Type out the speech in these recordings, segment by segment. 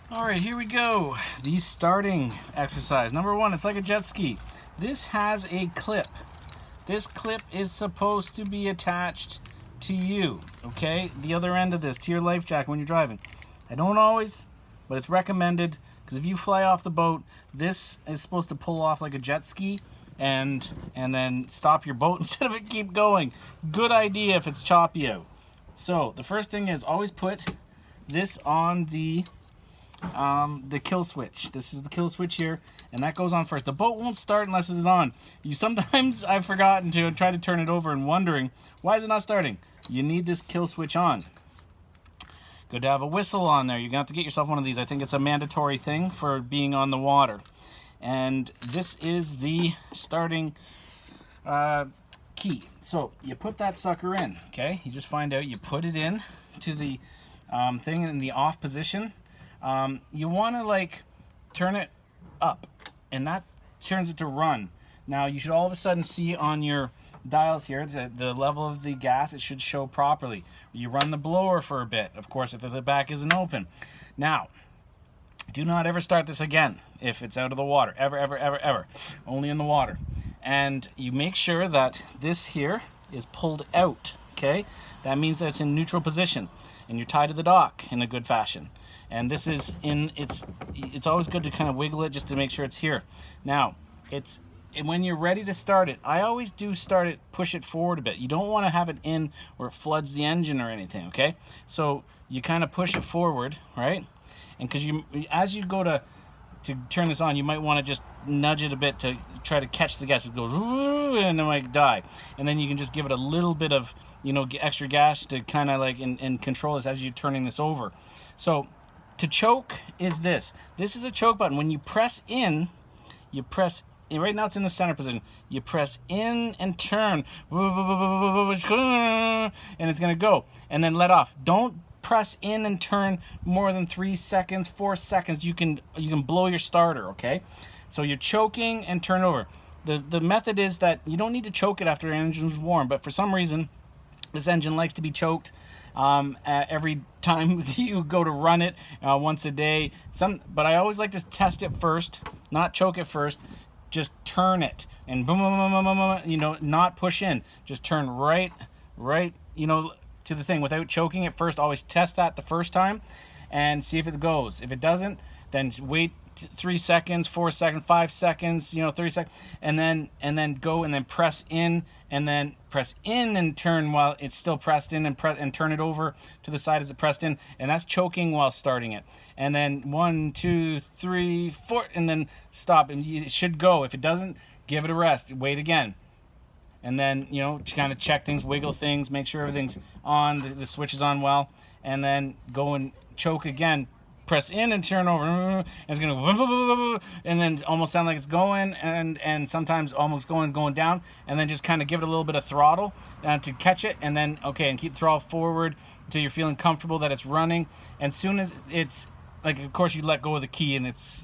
All right, here we go. The starting exercise. Number one, it's like a jet ski. This has a clip. This clip is supposed to be attached to you, okay? The other end of this, to your life jacket when you're driving. I don't always, but it's recommended because if you fly off the boat, this is supposed to pull off like a jet ski and then stop your boat instead of it keep going. Good idea if it's choppy out. So the first thing is always put this on the kill switch. This is the kill switch here, and that goes on first. The boat won't start unless it's on. Sometimes I've forgotten to try to turn it over and wondering why is it not starting. You need this kill switch on. Good to have a whistle on there. You're gonna have to get yourself one of these. I think it's a mandatory thing for being on the water. And this is the starting key. So you put that sucker in. Okay, you just find out you put it in to the thing in the off position. You want to like turn it up, and that turns it to run. Now you should all of a sudden see on your dials here the level of the gas. It should show properly. You run the blower for a bit, of course, if the back isn't open. Now, do not ever start this again if it's out of the water. Ever. Only in the water. And you make sure that this here is pulled out, okay? That means that it's in neutral position, and you're tied to the dock in a good fashion. And this is in, it's always good to kind of wiggle it just to make sure it's here. Now, when you're ready to start it, I always do start it, push it forward a bit. You don't want to have it in where it floods the engine or anything, okay? So you kind of push it forward, right? And because as you go to turn this on, you might want to just nudge it a bit to try to catch the gas. It goes, and it might die. And then you can just give it a little bit of, extra gas to kind of like and control this as you're turning this over. So to choke is this. This is a choke button. When you press in, right now it's in the center position. You press in and turn, and it's going to go. And then let off. Don't press in and turn more than 3 seconds, 4 seconds. You can blow your starter, okay? So you're choking and turn over. The method is that you don't need to choke it after the engine's warm, but for some reason, this engine likes to be choked every time you go to run it once a day. But I always like to test it first, not choke it first. Just turn it and boom, boom, boom, boom, boom, boom, not push in. Just turn right, to the thing without choking it first. Always test that the first time and see if it goes. If it doesn't, then wait 3 seconds, 4 seconds, 5 seconds, 30 seconds, and then go and then press in and turn while it's still pressed in and turn it over to the side as it pressed in, and that's choking while starting it. And then 1, 2, 3, 4, and then stop, and it should go. If it doesn't, give it a rest, wait again. And then, to kind of check things, wiggle things, make sure everything's on, the switch is on well, and then go and choke again. Press in and turn over, and it's going to, and then almost sound like it's going, and sometimes almost going down, and then just kind of give it a little bit of throttle to catch it, and then, and keep throttle forward until you're feeling comfortable that it's running. And soon as it's, like, of course you let go of the key and it's,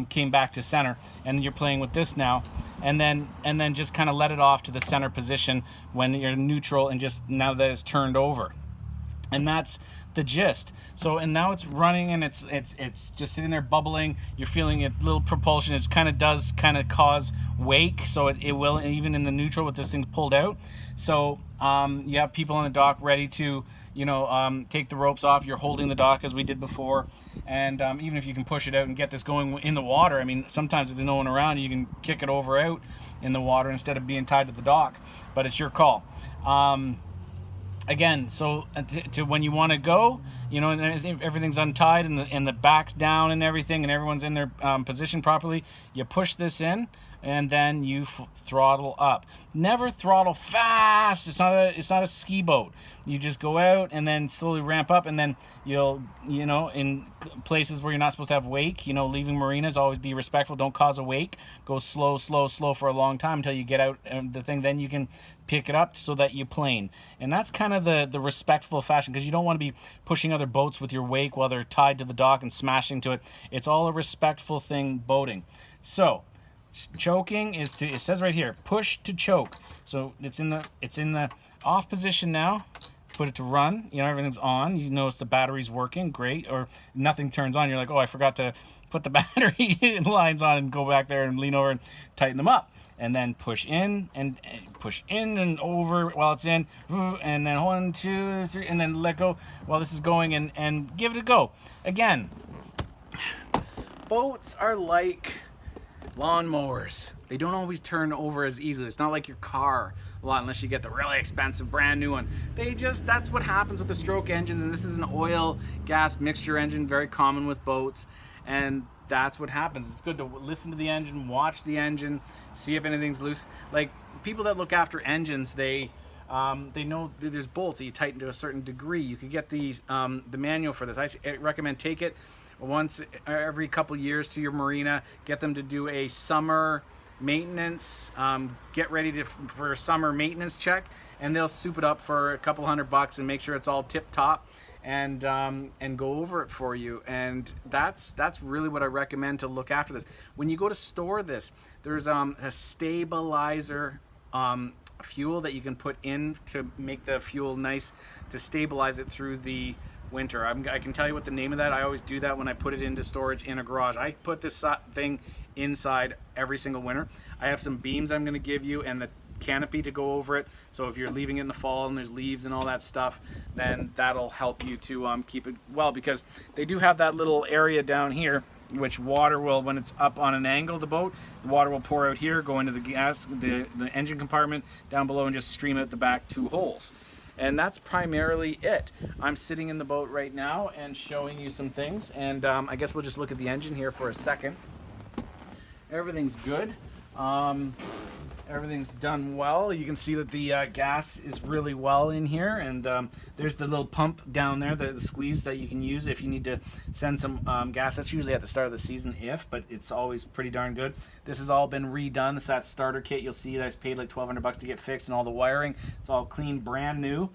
came back to center, and you're playing with this now, and then just kind of let it off to the center position when you're neutral, and just now that it's turned over. And that's the gist. So, and now it's running, and it's just sitting there bubbling. You're feeling a little propulsion. It does cause wake. So it will, even in the neutral with this thing pulled out. So you have people on the dock ready to, take the ropes off. You're holding the dock as we did before. And even if you can push it out and get this going in the water, I mean, sometimes if there's no one around, you can kick it over out in the water instead of being tied to the dock. But it's your call. Again, so to when you want to go, and everything's untied and the back's down and everything, and everyone's in their position properly, you push this in, and then you throttle up. Never throttle fast. It's not a ski boat. You just go out and then slowly ramp up, and then you'll, in places where you're not supposed to have wake, leaving marinas, always be respectful. Don't cause a wake. Go slow for a long time until you get out the thing. Then you can pick it up so that you plane. And that's kind of the respectful fashion, because you don't want to be pushing other boats with your wake while they're tied to the dock and smashing to it. It's all a respectful thing boating. So choking is it says right here, push to choke. So it's in the off position now. put it to run, you know, everything's on, you notice the battery's working, great, or nothing turns on, you're like, oh, I forgot to put the battery lines on, and go back there and lean over and tighten them up. And then push in and over while it's in, and then 1, 2, 3, and then let go while this is going, and give it a go. Again, boats are like lawnmowers. They don't always turn over as easily. It's not like your car a lot, unless you get the really expensive brand new one. That's what happens with the stroke engines, and this is an oil gas mixture engine, very common with boats, and that's what happens. It's good to listen to the engine, watch the engine, see if anything's loose. Like, people that look after engines, they know there's bolts that you tighten to a certain degree. You could get the manual for this. I recommend take it once every couple years to your marina, get them to do a summer maintenance, get ready for a summer maintenance check, and they'll soup it up for a couple $100 and make sure it's all tip top, and go over it for you. And that's really what I recommend to look after this. When you go to store this, there's a stabilizer fuel that you can put in to make the fuel nice, to stabilize it through the winter. I can tell you what the name of that. I always do that when I put it into storage in a garage. I put this thing inside every single winter. I have some beams I'm going to give you, and the canopy to go over it, so if you're leaving it in the fall and there's leaves and all that stuff, then that'll help you to keep it well, because they do have that little area down here which water will, when it's up on an angle, the boat, the water will pour out here, go into the engine compartment down below, and just stream out the back 2 holes. And that's primarily it. I'm sitting in the boat right now and showing you some things, and I guess we'll just look at the engine here for a second. Everything's good. Everything's done well. You can see that the gas is really well in here, and there's the little pump down there, the squeeze that you can use if you need to send some gas. That's usually at the start of the season, but it's always pretty darn good. This has all been redone. It's that starter kit. You'll see that I paid like $1,200 to get fixed, and all the wiring. It's all clean, brand new.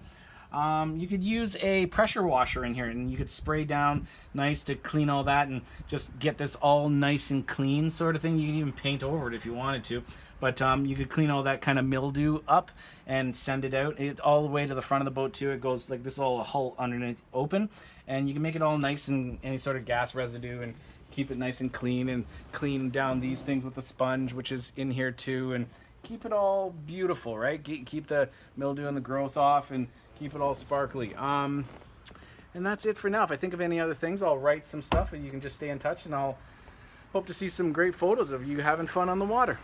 You could use a pressure washer in here, and you could spray down nice to clean all that and just get this all nice and clean sort of thing. You can even paint over it if you wanted to, but you could clean all that kind of mildew up and send it out. It's all the way to the front of the boat too. It goes like this, all hull underneath open, and you can make it all nice and any sort of gas residue, and keep it nice and clean down these things with the sponge, which is in here too, and keep it all beautiful, right? Keep the mildew and the growth off, and keep it all sparkly. And that's it for now. If I think of any other things, I'll write some stuff, and you can just stay in touch, and I'll hope to see some great photos of you having fun on the water.